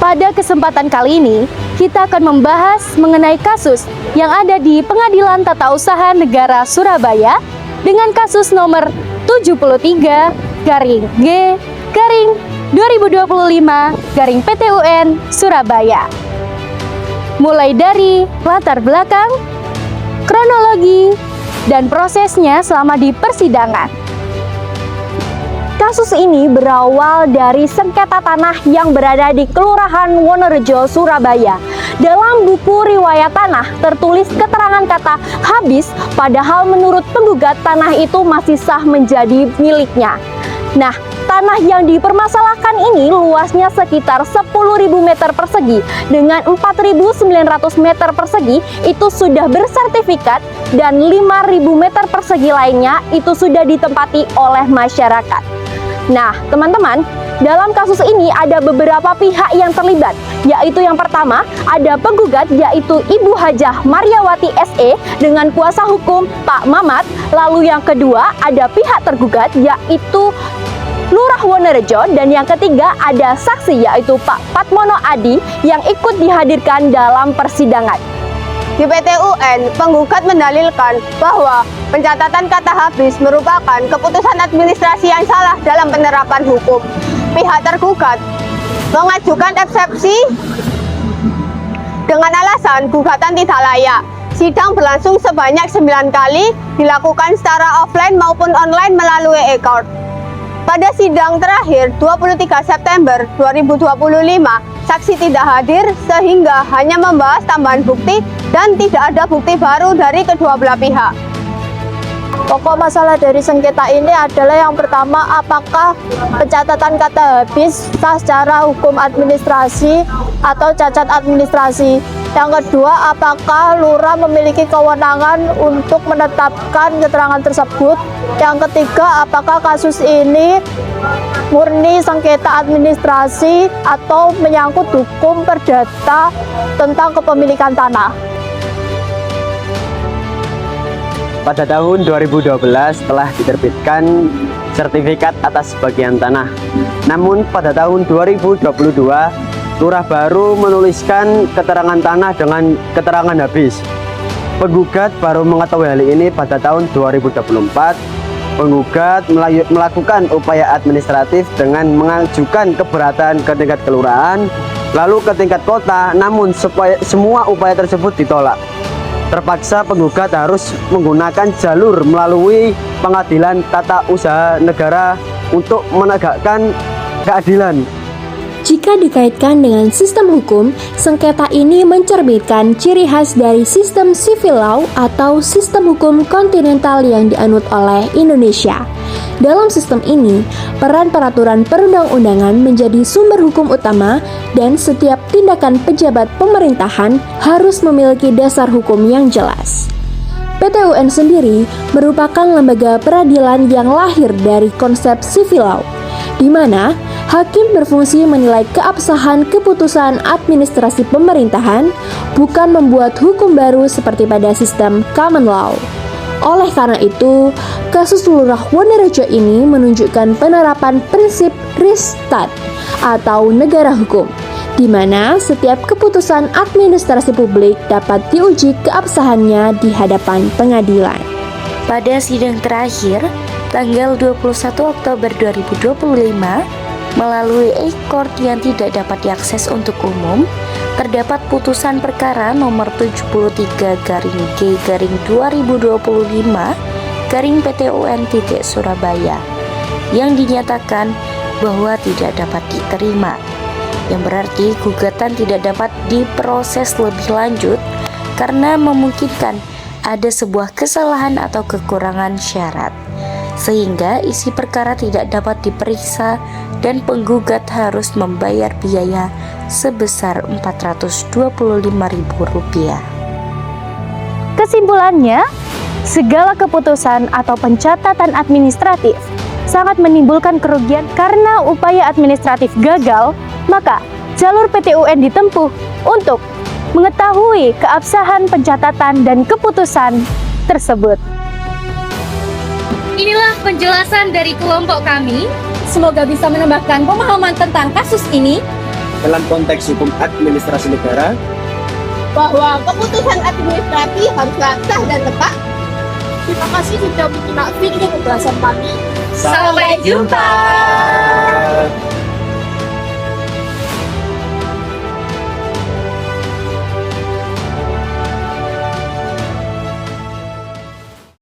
Pada kesempatan kali ini, kita akan membahas mengenai kasus yang ada di Pengadilan Tata Usaha Negara Surabaya dengan kasus nomor 73-G-2025-PT UN Surabaya. Mulai dari latar belakang, kronologi, dan prosesnya selama di persidangan. Kasus ini berawal dari sengketa tanah yang berada di Kelurahan Wonorejo, Surabaya. Dalam buku riwayat tanah tertulis keterangan kata habis, padahal menurut penggugat tanah itu masih sah menjadi miliknya. Nah, tanah yang dipermasalahkan ini luasnya sekitar 10.000 meter persegi dengan 4.900 meter persegi itu sudah bersertifikat dan 5.000 meter persegi lainnya itu sudah ditempati oleh masyarakat. Nah, teman-teman, dalam kasus ini ada beberapa pihak yang terlibat, yaitu yang pertama ada penggugat yaitu Ibu Hajah Maryawati SE dengan kuasa hukum Pak Mamat. Lalu yang kedua ada pihak tergugat yaitu Lurah Wonorejo, dan yang ketiga ada saksi yaitu Pak Patmono Adi yang ikut dihadirkan dalam persidangan. Di PT UN, penggugat mendalilkan bahwa pencatatan kata habis merupakan keputusan administrasi yang salah dalam penerapan hukum. Pihak tergugat mengajukan eksepsi dengan alasan gugatan tidak layak. Sidang berlangsung sebanyak 9 kali, dilakukan secara offline maupun online melalui e-court. Pada sidang terakhir 23 September 2025, saksi tidak hadir sehingga hanya membahas tambahan bukti dan tidak ada bukti baru dari kedua belah pihak. Pokok masalah dari sengketa ini adalah yang pertama, apakah pencatatan kata habis sah secara hukum administrasi atau cacat administrasi. Yang kedua, apakah lurah memiliki kewenangan untuk menetapkan keterangan tersebut. Yang ketiga, apakah kasus ini murni sengketa administrasi atau menyangkut hukum perdata tentang kepemilikan tanah. Pada tahun 2012 telah diterbitkan sertifikat atas sebagian tanah. Namun pada tahun 2022, Lurah baru menuliskan keterangan tanah dengan keterangan habis. Penggugat baru mengetahui hal ini pada tahun 2024. Penggugat melakukan upaya administratif dengan mengajukan keberatan ke tingkat kelurahan, lalu ke tingkat kota, namun semua upaya tersebut ditolak. Terpaksa penggugat harus menggunakan jalur melalui Pengadilan Tata Usaha Negara untuk menegakkan keadilan. Jika dikaitkan dengan sistem hukum, sengketa ini mencerminkan ciri khas dari sistem civil law atau sistem hukum kontinental yang dianut oleh Indonesia. Dalam sistem ini, peran peraturan perundang-undangan menjadi sumber hukum utama dan setiap tindakan pejabat pemerintahan harus memiliki dasar hukum yang jelas. PT UN sendiri merupakan lembaga peradilan yang lahir dari konsep civil law, di mana hakim berfungsi menilai keabsahan keputusan administrasi pemerintahan, bukan membuat hukum baru seperti pada sistem common law. Oleh karena itu, kasus Lurah Wonorejo ini menunjukkan penerapan prinsip res stat atau negara hukum, di mana setiap keputusan administrasi publik dapat diuji keabsahannya di hadapan pengadilan. Pada sidang terakhir, tanggal 21 Oktober 2025, melalui e-court yang tidak dapat diakses untuk umum, terdapat putusan perkara nomor 73-G-2025-PT UN Surabaya yang dinyatakan bahwa tidak dapat diterima, yang berarti gugatan tidak dapat diproses lebih lanjut karena memungkinkan ada sebuah kesalahan atau kekurangan syarat, sehingga isi perkara tidak dapat diperiksa dan penggugat harus membayar biaya sebesar Rp425.000. Kesimpulannya, segala keputusan atau pencatatan administratif sangat menimbulkan kerugian karena upaya administratif gagal, maka jalur PT UN ditempuh untuk mengetahui keabsahan pencatatan dan keputusan tersebut. Inilah penjelasan dari kelompok kami. Semoga bisa menambahkan pemahaman tentang kasus ini. dalam konteks hukum administrasi negara, bahwa keputusan administrasi haruslah sah dan tepat. Terima kasih sudah menyimak video pembahasan kami. sampai jumpa.